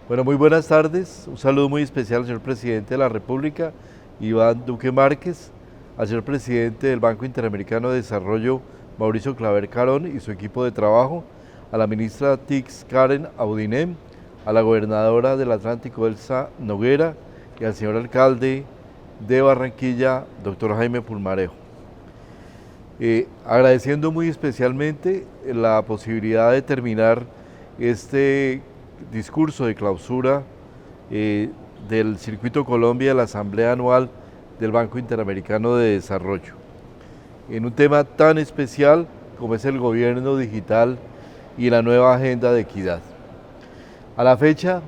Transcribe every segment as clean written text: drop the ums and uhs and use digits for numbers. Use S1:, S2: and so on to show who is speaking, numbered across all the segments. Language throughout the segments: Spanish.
S1: Bueno, muy buenas tardes. Un saludo muy especial al señor presidente de la República, Iván Duque Márquez, al señor presidente del Banco Interamericano de Desarrollo, Mauricio Claver Carón, y su equipo de trabajo, a la ministra Tix Karen Audinem, a la gobernadora del Atlántico, Elsa Noguera, y al señor alcalde de Barranquilla, doctor Jaime Pulmarejo. Agradeciendo muy especialmente la posibilidad de terminar este discurso de clausura del Circuito Colombia de la Asamblea Anual del Banco Interamericano de Desarrollo, en un tema tan especial como es el gobierno digital y la nueva agenda de equidad. A la fecha,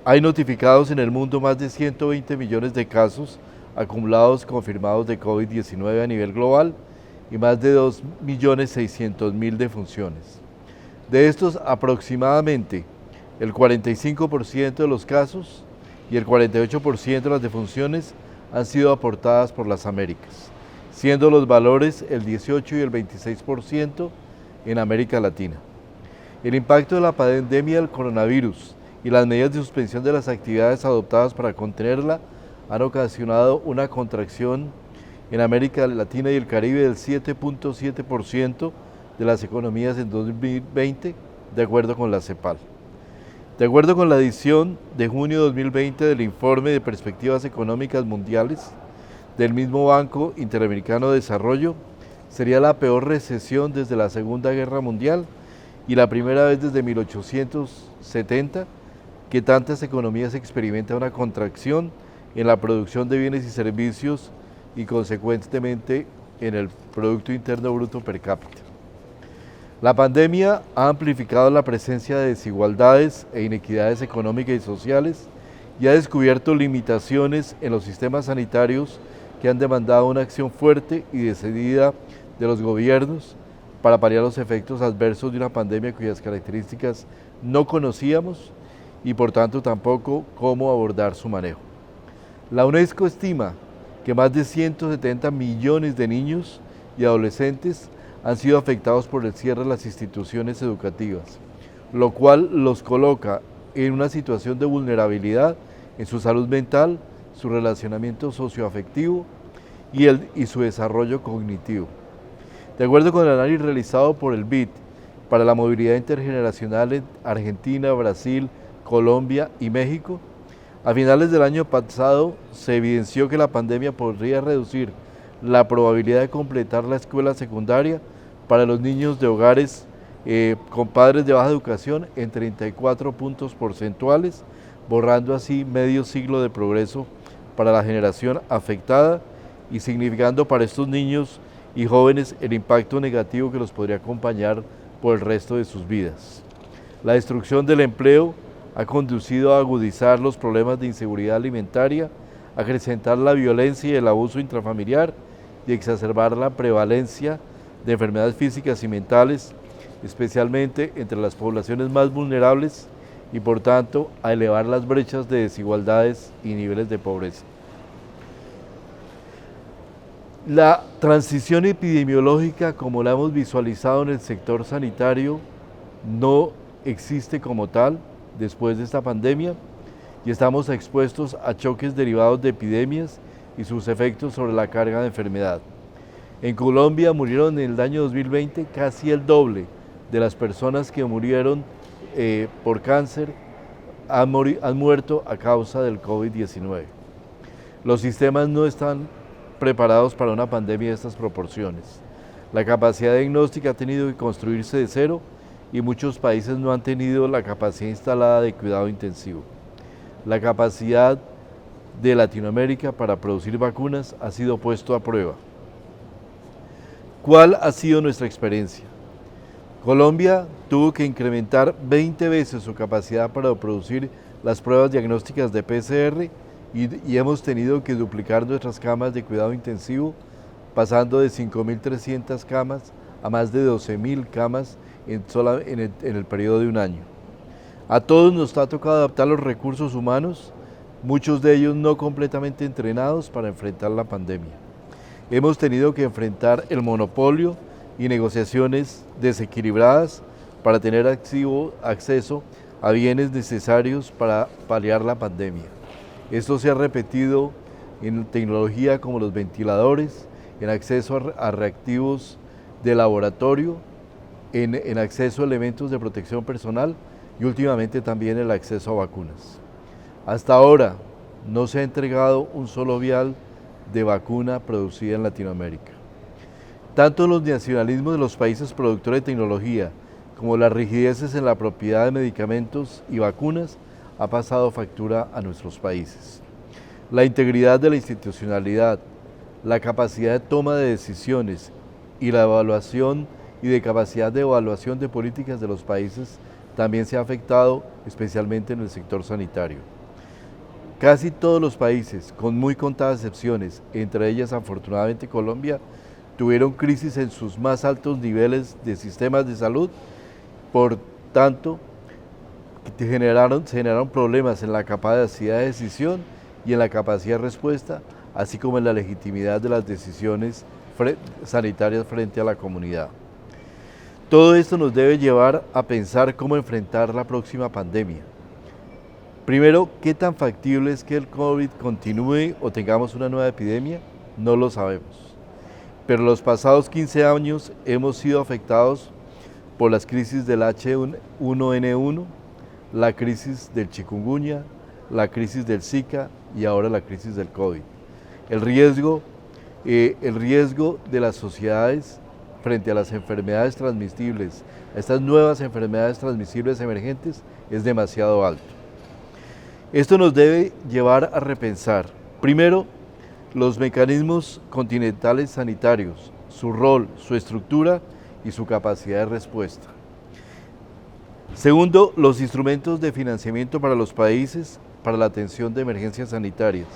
S1: hay notificados en el mundo más de 120 millones de casos acumulados confirmados de COVID-19 a nivel global y más de 2.600.000 defunciones. De estos, aproximadamente el 45% de los casos y el 48% de las defunciones han sido aportadas por las Américas, siendo los valores el 18 y el 26% en América Latina. El impacto de la pandemia del coronavirus y las medidas de suspensión de las actividades adoptadas para contenerla han ocasionado una contracción en América Latina y el Caribe del 7.7% de las economías en 2020, de acuerdo con la CEPAL. De acuerdo con la edición de junio de 2020 del Informe de Perspectivas Económicas Mundiales del mismo Banco Interamericano de Desarrollo, sería la peor recesión desde la Segunda Guerra Mundial y la primera vez desde 1870 que tantas economías experimentan una contracción en la producción de bienes y servicios y consecuentemente en el Producto Interno Bruto per cápita. La pandemia ha amplificado la presencia de desigualdades e inequidades económicas y sociales y ha descubierto limitaciones en los sistemas sanitarios que han demandado una acción fuerte y decidida de los gobiernos para paliar los efectos adversos de una pandemia cuyas características no conocíamos y por tanto tampoco cómo abordar su manejo. La UNESCO estima que más de 170 millones de niños y adolescentes han sido afectados por el cierre de las instituciones educativas, lo cual los coloca en una situación de vulnerabilidad en su salud mental, su relacionamiento socioafectivo y su desarrollo cognitivo. De acuerdo con el análisis realizado por el BID para la movilidad intergeneracional en Argentina, Brasil, Colombia y México, a finales del año pasado se evidenció que la pandemia podría reducir la probabilidad de completar la escuela secundaria para los niños de hogares con padres de baja educación en 34 puntos porcentuales, borrando así medio siglo de progreso para la generación afectada y significando para estos niños y jóvenes el impacto negativo que los podría acompañar por el resto de sus vidas. La destrucción del empleo ha conducido a agudizar los problemas de inseguridad alimentaria, a acrecentar la violencia y el abuso intrafamiliar y exacerbar la prevalencia de enfermedades físicas y mentales, especialmente entre las poblaciones más vulnerables y por tanto a elevar las brechas de desigualdades y niveles de pobreza. La transición epidemiológica, como la hemos visualizado en el sector sanitario, no existe como tal después de esta pandemia y estamos expuestos a choques derivados de epidemias y sus efectos sobre la carga de enfermedad. En Colombia murieron en el año 2020 casi el doble de las personas que murieron por cáncer, han muerto a causa del COVID-19. Los sistemas no están preparados para una pandemia de estas proporciones. La capacidad diagnóstica ha tenido que construirse de cero y muchos países no han tenido la capacidad instalada de cuidado intensivo. La capacidad de Latinoamérica para producir vacunas ha sido puesto a prueba. ¿Cuál ha sido nuestra experiencia? Colombia tuvo que incrementar 20 veces su capacidad para producir las pruebas diagnósticas de PCR y hemos tenido que duplicar nuestras camas de cuidado intensivo, pasando de 5.300 camas a más de 12.000 camas en el periodo de un año. A todos nos ha tocado adaptar los recursos humanos, muchos de ellos no completamente entrenados para enfrentar la pandemia. Hemos tenido que enfrentar el monopolio y negociaciones desequilibradas para tener acceso a bienes necesarios para paliar la pandemia. Esto se ha repetido en tecnología como los ventiladores, en acceso a reactivos de laboratorio, en acceso a elementos de protección personal y últimamente también el acceso a vacunas. Hasta ahora no se ha entregado un solo vial de vacuna producida en Latinoamérica. Tanto los nacionalismos de los países productores de tecnología como las rigideces en la propiedad de medicamentos y vacunas ha pasado factura a nuestros países. La integridad de la institucionalidad, la capacidad de toma de decisiones y la evaluación y de capacidad de evaluación de políticas de los países también se ha afectado, especialmente en el sector sanitario. Casi todos los países, con muy contadas excepciones, entre ellas afortunadamente Colombia, tuvieron crisis en sus más altos niveles de sistemas de salud, por tanto, se generaron problemas en la capacidad de decisión y en la capacidad de respuesta, así como en la legitimidad de las decisiones sanitarias frente a la comunidad. Todo esto nos debe llevar a pensar cómo enfrentar la próxima pandemia. Primero, ¿qué tan factible es que el COVID continúe o tengamos una nueva epidemia? No lo sabemos. Pero los pasados 15 años hemos sido afectados por las crisis del H1N1, la crisis del chikungunya, la crisis del Zika y ahora la crisis del COVID. El riesgo de las sociedades frente a las enfermedades transmisibles, a estas nuevas enfermedades transmisibles emergentes, es demasiado alto. Esto nos debe llevar a repensar, primero, los mecanismos continentales sanitarios, su rol, su estructura y su capacidad de respuesta. Segundo, los instrumentos de financiamiento para los países para la atención de emergencias sanitarias.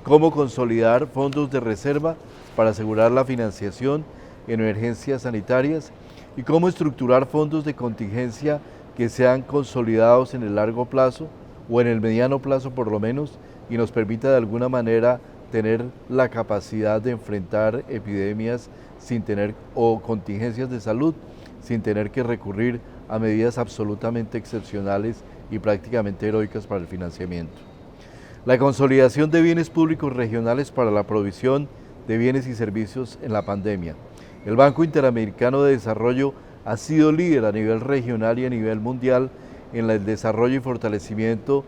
S1: Cómo consolidar fondos de reserva para asegurar la financiación en emergencias sanitarias y cómo estructurar fondos de contingencia que sean consolidados en el largo plazo o en el mediano plazo por lo menos y nos permita de alguna manera tener la capacidad de enfrentar epidemias sin tener o contingencias de salud sin tener que recurrir a medidas absolutamente excepcionales y prácticamente heroicas para el financiamiento. La consolidación de bienes públicos regionales para la provisión de bienes y servicios en la pandemia. El Banco Interamericano de Desarrollo ha sido líder a nivel regional y a nivel mundial en el desarrollo y fortalecimiento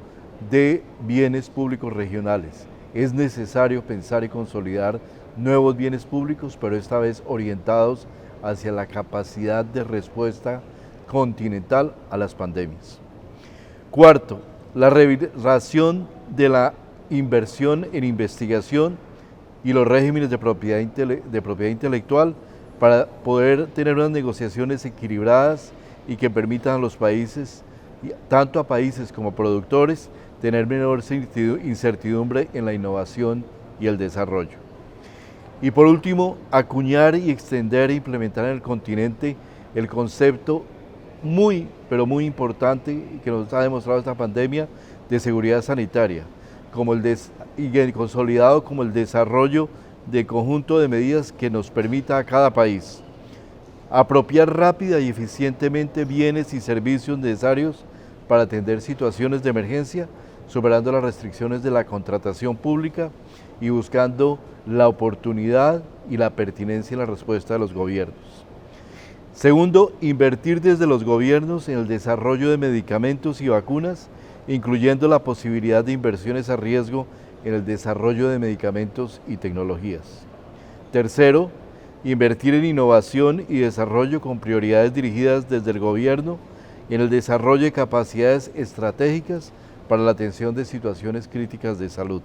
S1: de bienes públicos regionales. Es necesario pensar y consolidar nuevos bienes públicos, pero esta vez orientados hacia la capacidad de respuesta continental a las pandemias. Cuarto, la reviración de la inversión en investigación y los regímenes de propiedad intelectual para poder tener unas negociaciones equilibradas y que permitan a los países, tanto a países como productores, tener menor incertidumbre en la innovación y el desarrollo. Y por último, acuñar y extender e implementar en el continente el concepto muy, pero muy importante y que nos ha demostrado esta pandemia de seguridad sanitaria, y consolidado como el desarrollo de conjunto de medidas que nos permita a cada país apropiar rápida y eficientemente bienes y servicios necesarios para atender situaciones de emergencia, superando las restricciones de la contratación pública y buscando la oportunidad y la pertinencia en la respuesta de los gobiernos. Segundo, invertir desde los gobiernos en el desarrollo de medicamentos y vacunas, incluyendo la posibilidad de inversiones a riesgo en el desarrollo de medicamentos y tecnologías. Tercero, invertir en innovación y desarrollo con prioridades dirigidas desde el gobierno en el desarrollo de capacidades estratégicas para la atención de situaciones críticas de salud.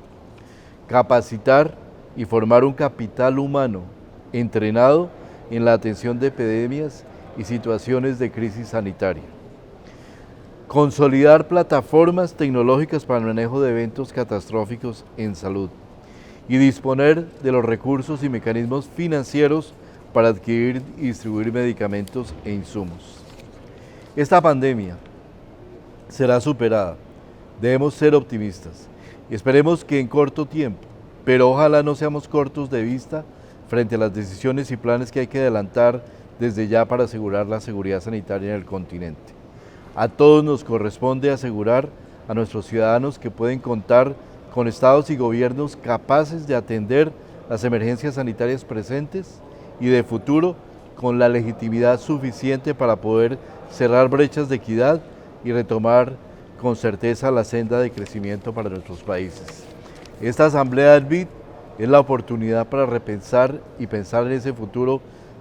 S1: Capacitar y formar un capital humano entrenado en la atención de epidemias y situaciones de crisis sanitaria. Consolidar plataformas tecnológicas para el manejo de eventos catastróficos en salud y disponer de los recursos y mecanismos financieros para adquirir y distribuir medicamentos e insumos. Esta pandemia será superada. Debemos ser optimistas y esperemos que en corto tiempo, pero ojalá no seamos cortos de vista frente a las decisiones y planes que hay que adelantar desde ya para asegurar la seguridad sanitaria en el continente. A todos nos corresponde asegurar a nuestros ciudadanos que pueden contar con estados y gobiernos capaces de atender las emergencias sanitarias presentes y de futuro con la legitimidad suficiente para poder cerrar brechas de equidad y retomar con certeza la senda de crecimiento para nuestros países. Esta Asamblea del BID es la oportunidad para repensar y pensar en ese futuro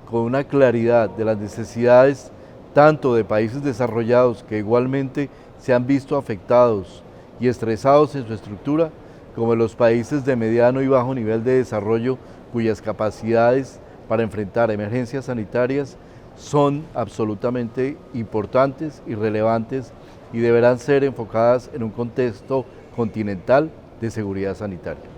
S1: con una claridad de las necesidades tanto de países desarrollados que igualmente se han visto afectados y estresados en su estructura, como de los países de mediano y bajo nivel de desarrollo cuyas capacidades para enfrentar emergencias sanitarias son absolutamente importantes y relevantes y deberán ser enfocadas en un contexto continental de seguridad sanitaria.